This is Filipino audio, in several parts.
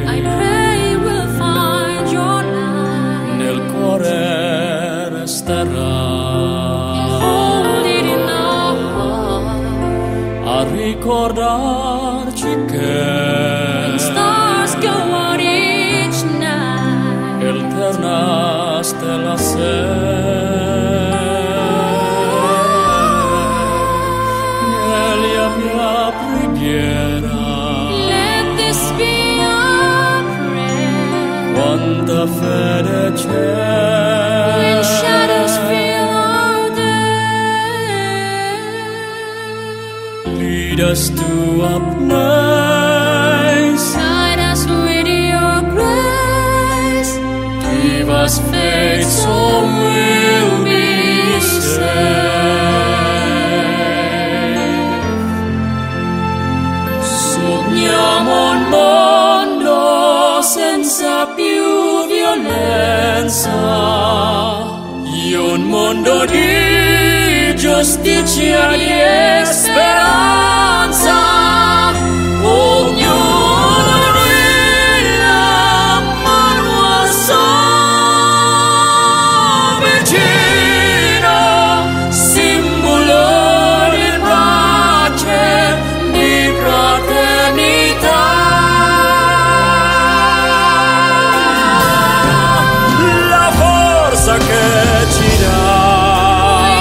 I pray we'll find your light. Nel cuore resterà. Hold it in our heart. A ricordarci che when stars go out each night. Eterna stella sei. Let this be our prayer. Quanta fede c'è when shadows fill our day. Lead us to a place. Guide us with your grace. Give us faith so we'll be saved. Sogniamo un mondo senza più violenza, un mondo di giustizia e speranza. Ognuno brilla, ma non so vicino, simbolo di pace, di fraternità. La forza che ci dai,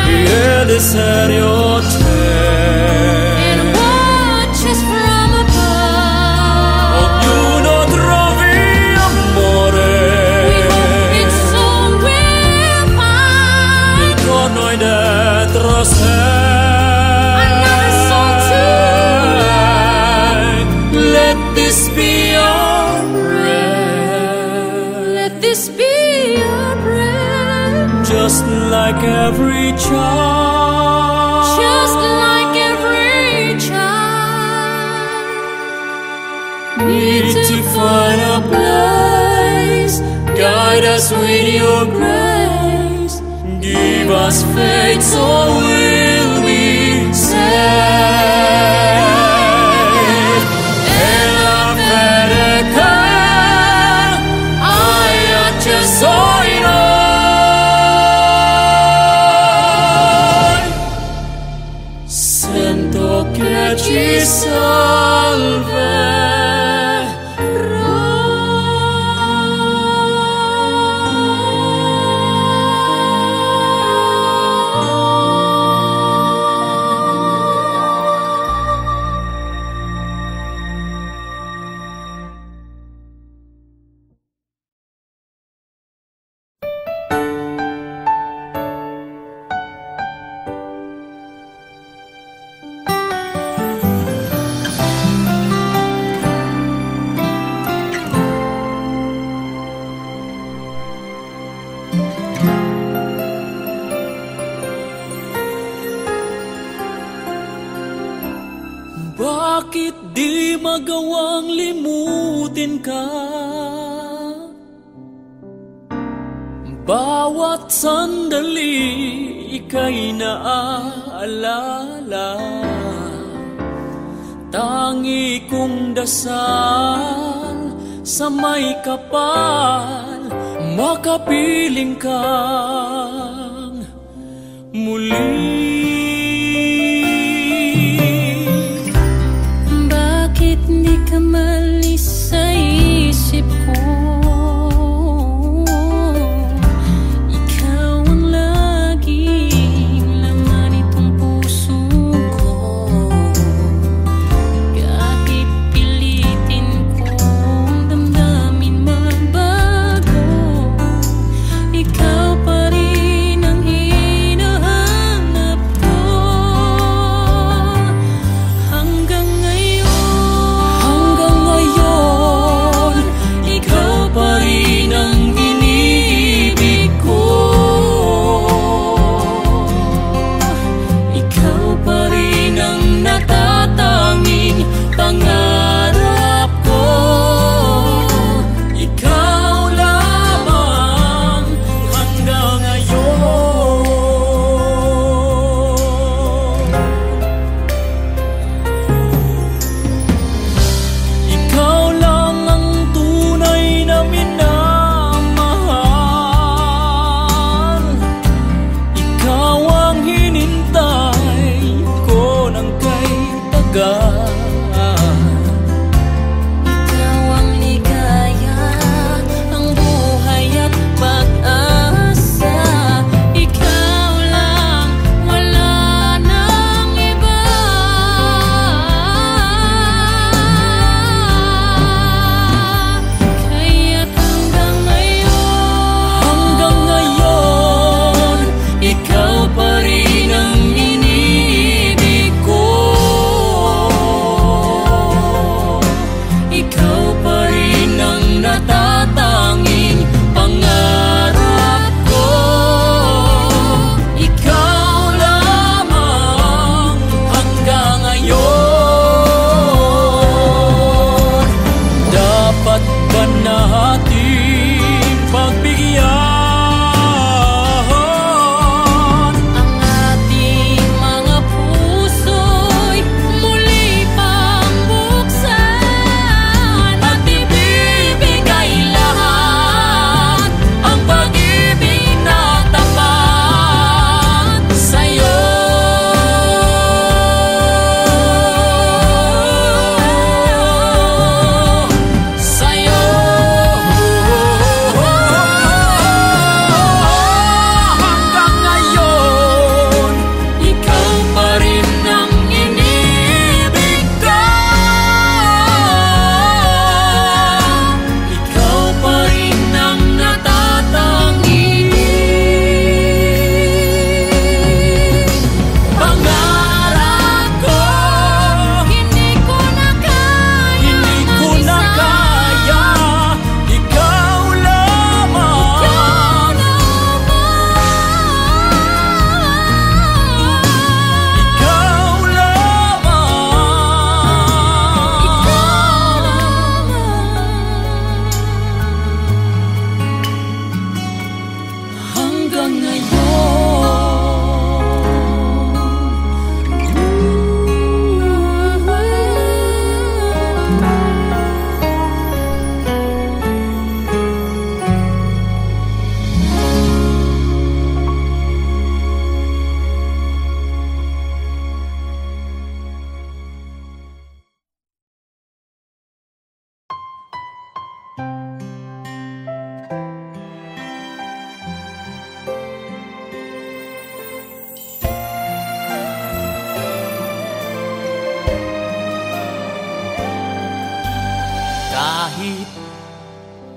il desiderio and watches from above. ognuno trovi amore. We hope it soon will find Intorno e dentro sé. another soul to love. Let this be our prayer. Let this be your prayer. Just like every child. Just like every child. Need to find a place. Guide us with your grace. Give us faith so we'll be saved. E la fede che hai acceso in noi, sento che ci salverà. Bakit di magawang limutin ka? Bawat sandali ika'y naaalala. Tangi kong dasal sa may kapal, makapiling kang muli. Bakit di ka malis sa isip ko? Ikaw ang laging laman itong puso ko. Kahit pilitin kong damdamin magbago, ikaw pa rin ang hinahanap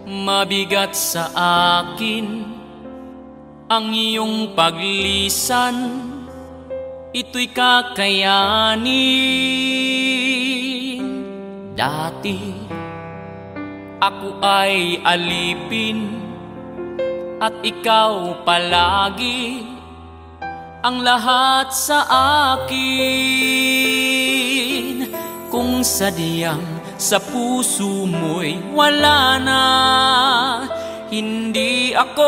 Mabigat sa akin ang iyong paglisan, ito'y kakayanin. Dati ako ay alipin at ikaw palagi ang lahat sa akin. Kung sadyang sa puso mo'y wala na, hindi ako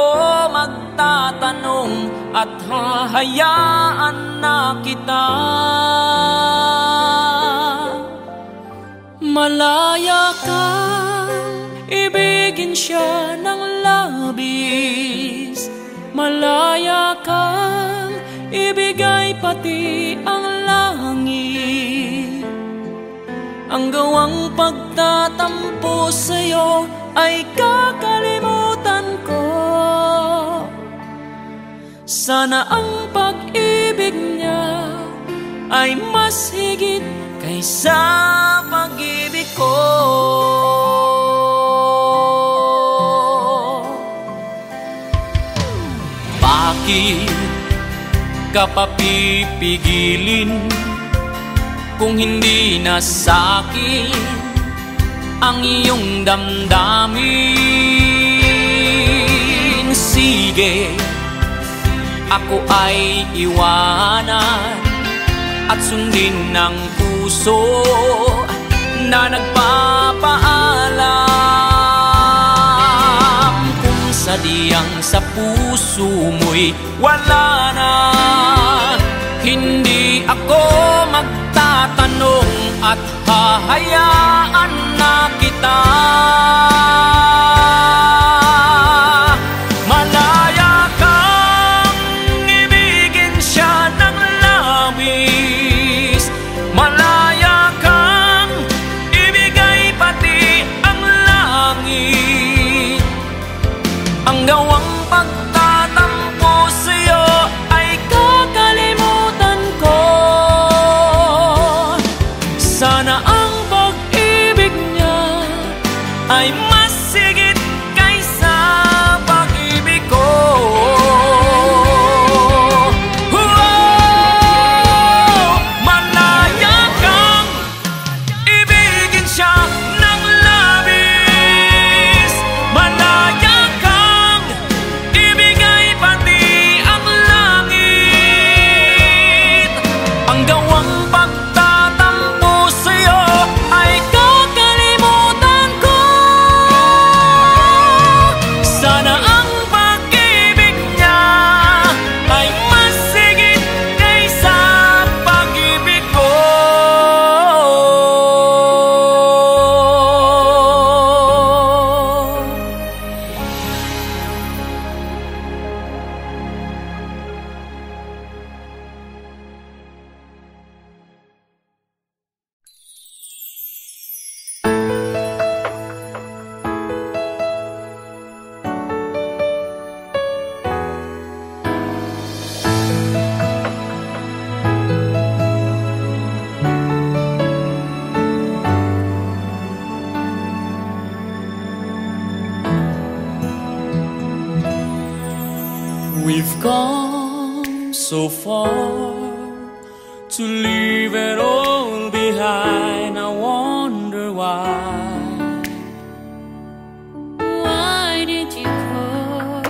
magtatanong at hahayaan na kita. Malaya kang ibigin siya ng labis, malaya kang ibigay pati ang langit. Ang gawang pagtatampo sa'yo ay kakalimutan ko. Sana ang pag-ibig niya ay mas higit kaysa pag-ibig ko. Bakit ka papipigilin kung hindi na sa'kin ang iyong damdamin? Sige, ako ay iwanan at sundin ng puso na nagpapaalam. Kung sadyang sa puso mo'y wala na, hindi ako magtatanong at hahayaan na kita. Malaya kang ibigin siya ng labis, malaya kang ibigay pati ang langit. Ang gawang pagtatampo sa'yo ay kakalimutan ko. Sana ang pag-ibig niya ay mas higit kaysa pag-ibig ko. Malaya kang ibigin siya ng labis, malaya kang ibigay pati ang langit. Ang gawang pagtatampo sa'yo ay kakalimutan ko. Sana ang pag-ibig niya ay mas higit kaysa pag-ibig ko. We've come so far to leave it all behind. I wonder why. Why did you go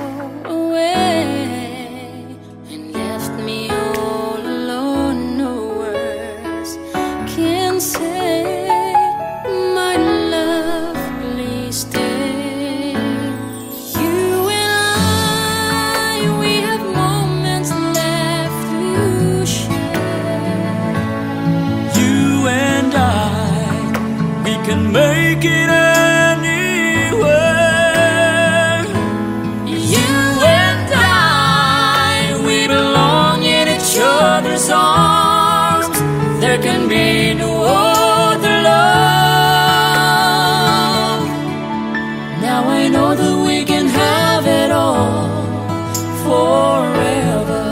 away and left me all alone? No words can say, my love, please stay. You and I, we have moments left to share. You and I, we can make it anywhere. You and I, we belong in each other's arms. There can be no other love. Now I know that we can have it all forever.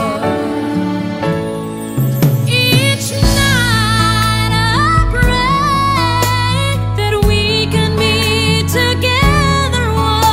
Each night I pray that we can be together once.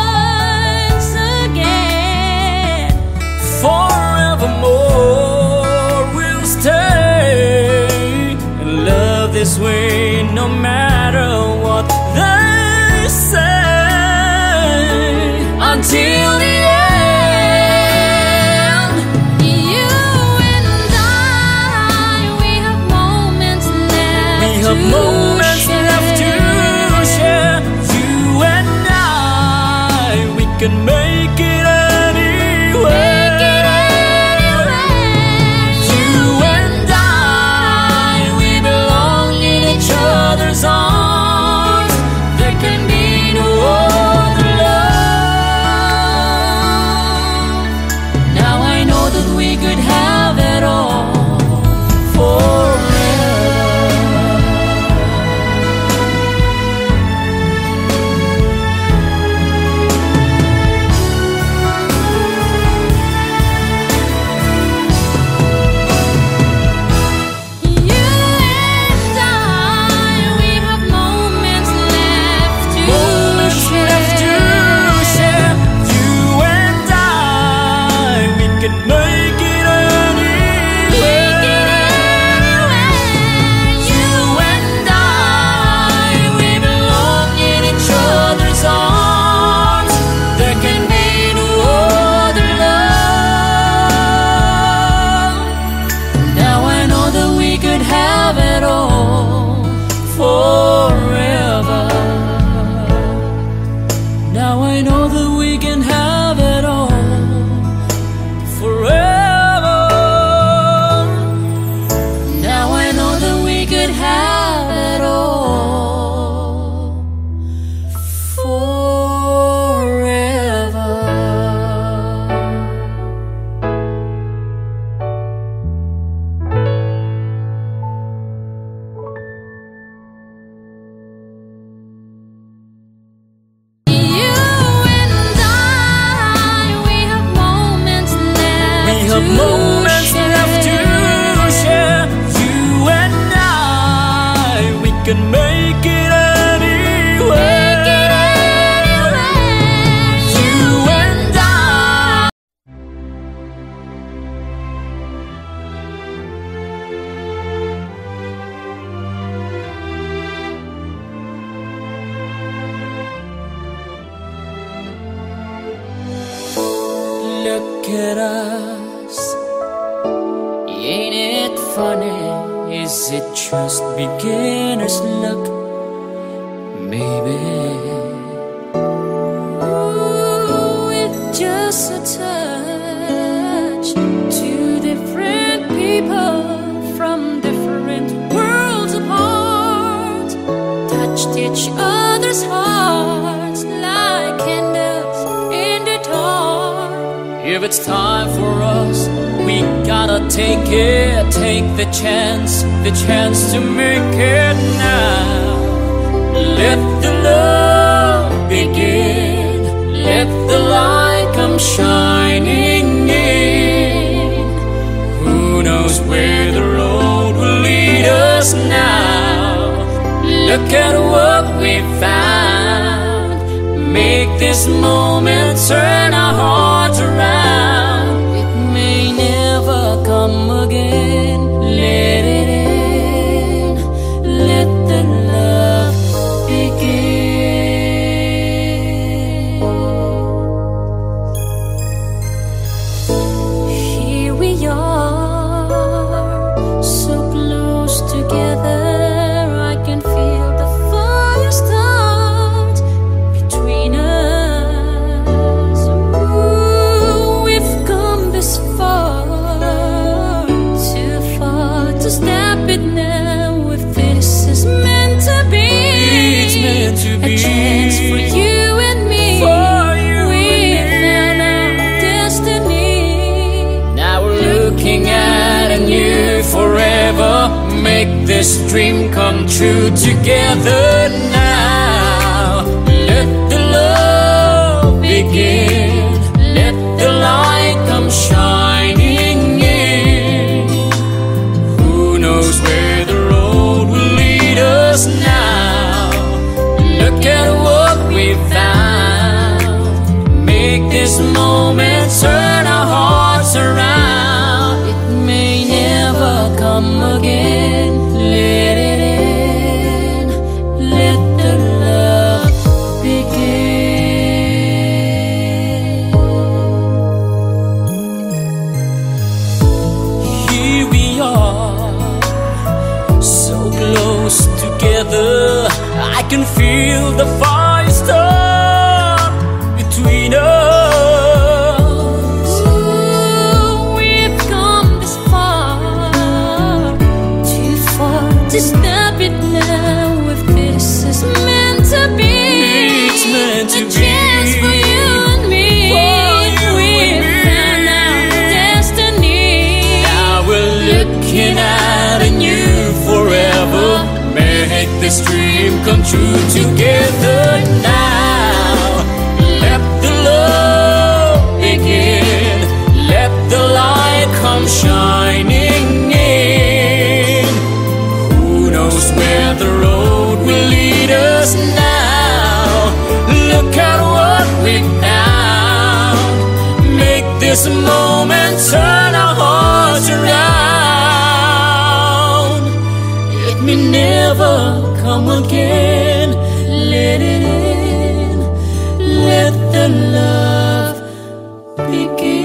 can make it anywhere. You and I, we belong in each other's arms. There can be no other love. Now I know that we could have it all forever. Moments left to share. You and I, we can make it anywhere. You and I. Look at us. Ain't it funny? Is it just beginner's luck? Maybe. Ooh, with just a touch. Two different people from different worlds apart touched each other's hearts like candles in the dark. If it's time for us, we gotta take it, take the chance to make it now. Let the love begin, let the light come shining in. Who knows where the road will lead us now? Look at what we found. Make this moment turn our hearts around. It may never come again. Let it in. Let the love begin. Here we are, so close together. I can feel the fire start between us. Ooh, we've come this far, too far to stop it now. If this is meant to be, It's meant to be. a chance for you and me. For you We and me. found our destiny. Now we're looking at a new forever. Make this dream come true together now. Let the love begin. Let the light come shining in. Who knows where the road will lead us now? Look at what we found. Make this moment turn our hearts around. It may never come again. Let it in. Let the love begin. Here we are, so close together. I can feel the fire start between us. this dream come true together now. Let the love begin, let the light come shining in. Who knows where the road will lead us now? Look at what we've found. Make this moment turn our hearts around. It may never come again. Let it in, let the love begin.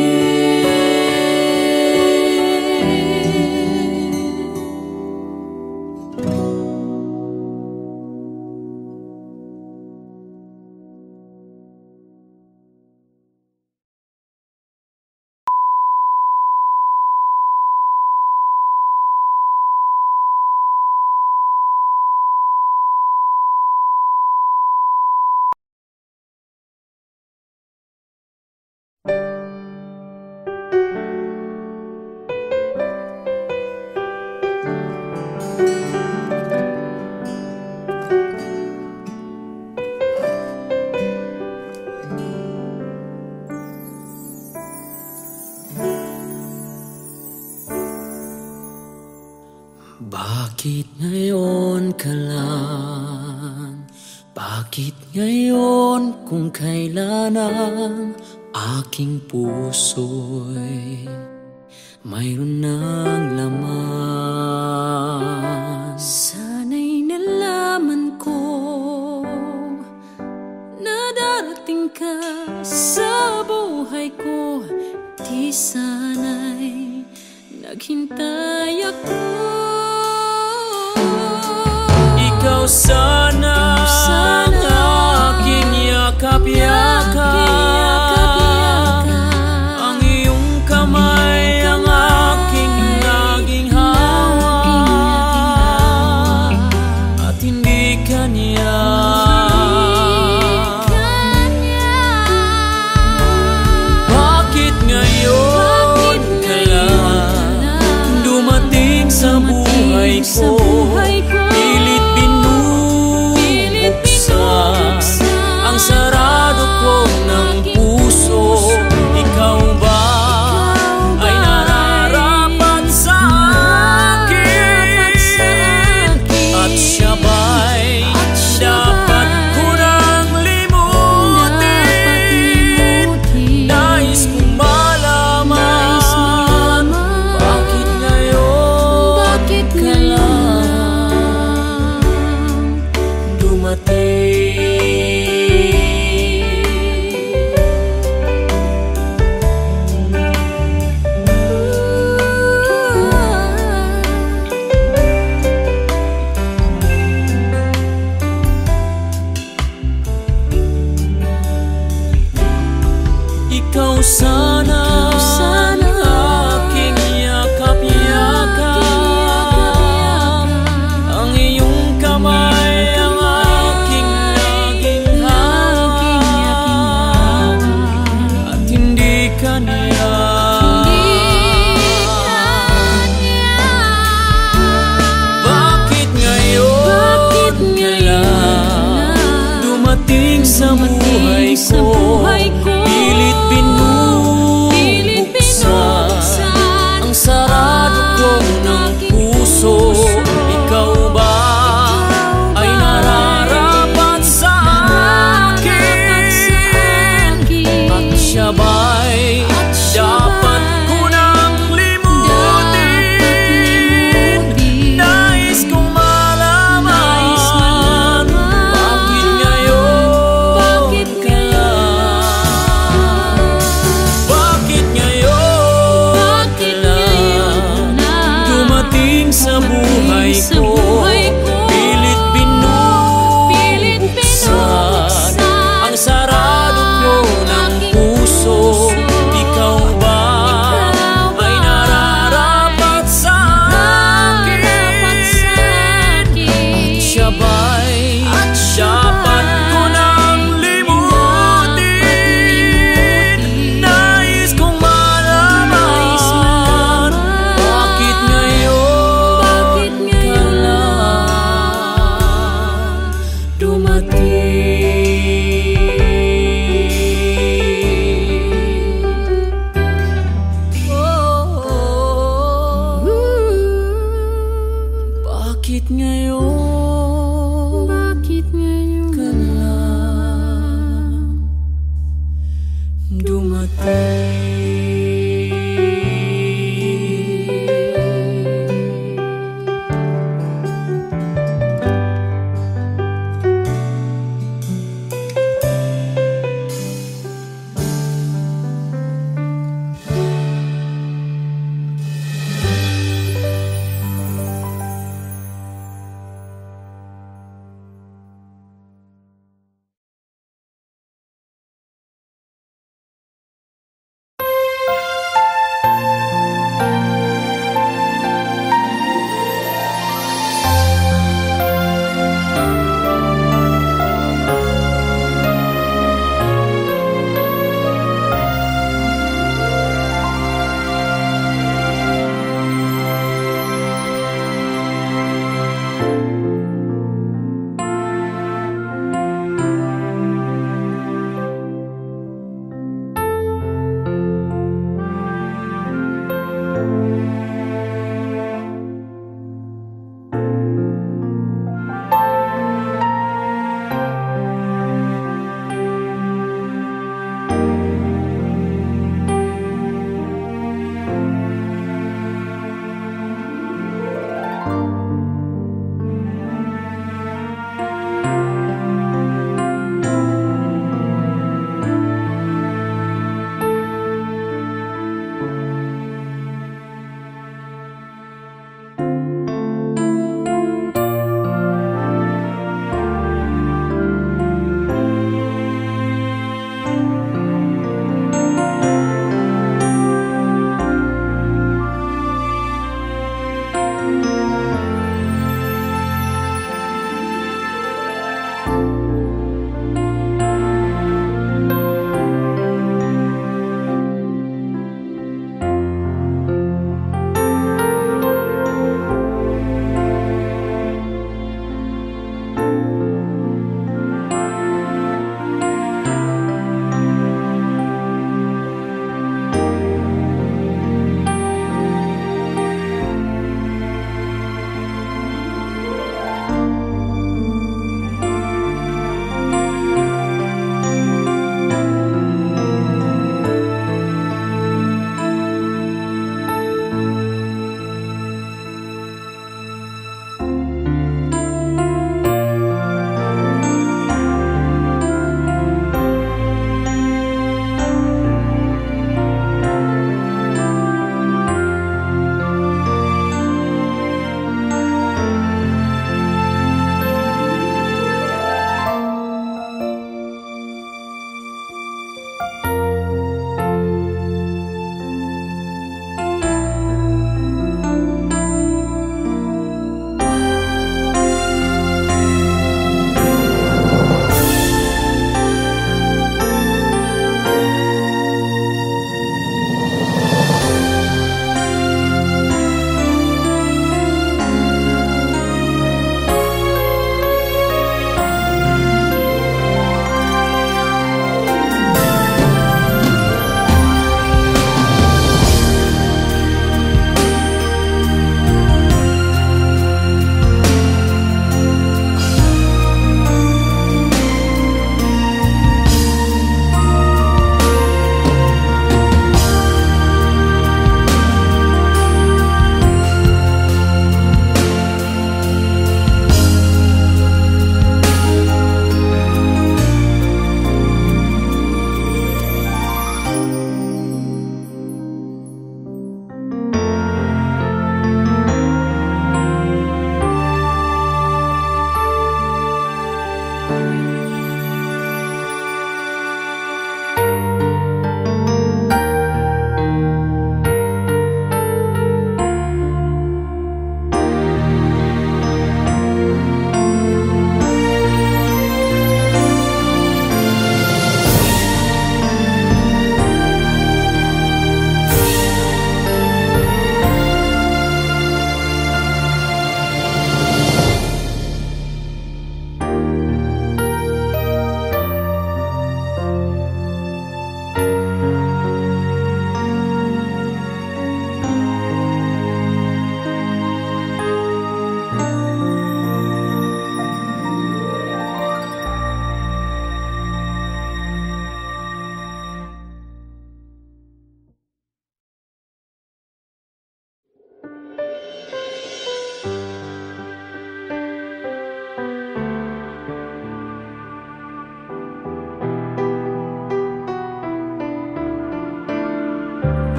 Bakit ngayon ka lang? Bakit ngayon kung kailan ang aking puso'y mayroon ng laman? Sana'y nalaman ko na darating ka sa buhay ko. Di sana'y naghintay ako. Ikaw sana ang aking yakap-yakap, ang iyong kamay ang aking naging hawak, at hindi kanya. Bakit ngayon ka lang dumating sa buhay ko? Pilit binubuksan ang sarado ko ng puso. Ikaw ba ay nararapat sa akin? At siya ba'y dapat ko nang limutin? Nais kong malaman, bakit ngayon ka lang dumating? Ikaw sana aking yakap-yakap, ang iyong kamay ang aking naging hawak, at hindi kanya. Bakit ngayon ka lang dumating sa buhay ko? Pilit binubuksan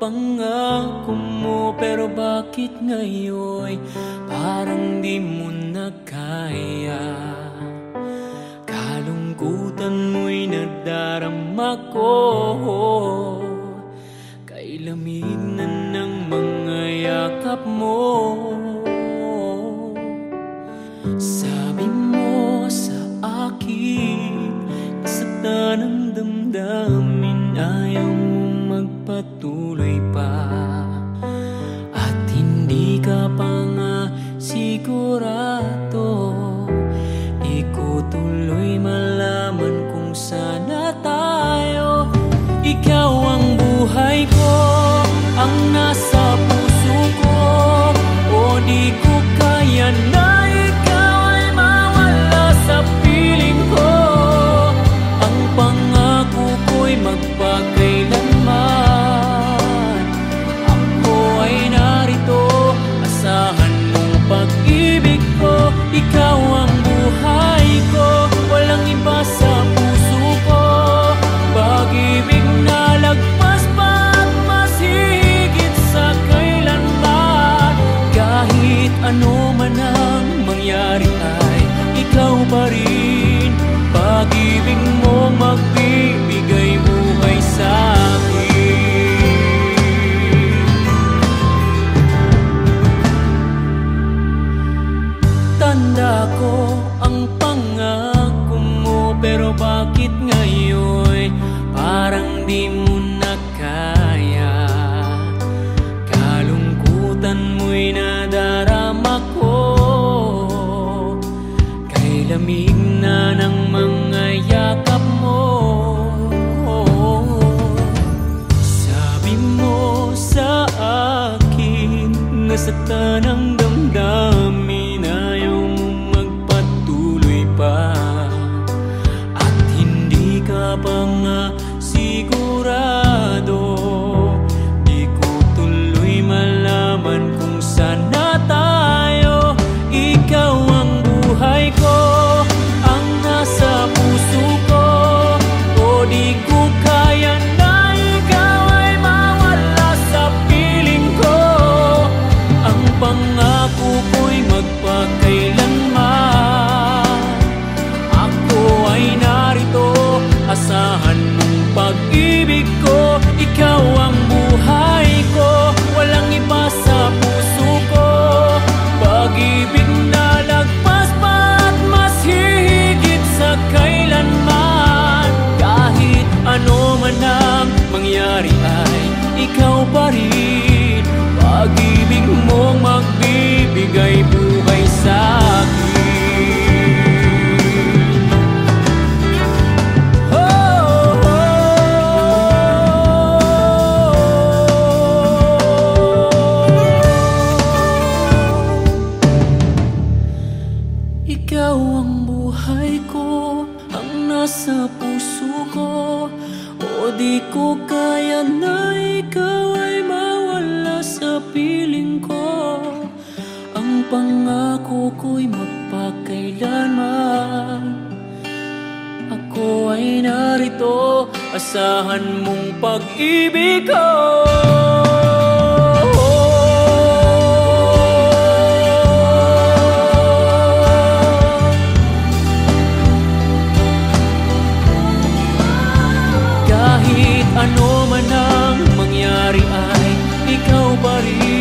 pangako mo, pero bakit ngayon parang di mo na kaya? Kalungkutan mo'y nadarama ko, kay lamig na ng mga yakap mo. Sabi mo sa akin, nasaktan ang damdamin, ayaw mo magpatuloy pa, at hindi ka pa nga sigurado. Di ko tuloy malaman kung sana tayo. Ikaw ang buhay ko, ang nasa puso ko, o di ko kaya na ikaw ay mawala sa piling ko. Ang pangako ko'y magpakailanman, ako ay narito, asahan mong pag-ibig ko. Ikaw ang buhay ko, walang iba sa puso ko, pag-ibig na lagpas pa at mas higit sa kailanman. Kahit ano man ang mangyari ay ikaw pa rin, pag-ibig mo magbibigay buhay sa akin. Tanda ko ang pangako mo, pero bakit ngayon parang di mo na kaya? Kalungkutan mo'y nadarama ko, kay lamig na ng mga yakap mo. Sabi mo sa akin, nasaktan ang damdamin, ayaw mo magpatuloy pa, at hindi ka pa nga sigurado. Di ko tuloy malaman kung sana tayo. Ikaw ang buhay ko, ang nasa puso ko, o di ko kaya na ikaw ay mawala sa piling ko. Ang pangako ko'y magpakailanman, ako ay narito, asahan mong pag-ibig ko. Ikaw ang buhay ko, walang iba sa puso ko, pag-ibig na lagpas pa at mas higit sa kailanman. Kahit ano man ang mangyari ay ikaw pa rin, pag-ibig mong magbibigay buhay sa akin. Ikaw ang buhay ko, ang nasa puso ko, o di ko kaya na ikaw ay mawala sa piling ko. Ang pangako ko'y magpakailanman, ako ay narito, asahan mong pag-ibig ko. Kahit ano man ang mangyari ay ikaw pa rin,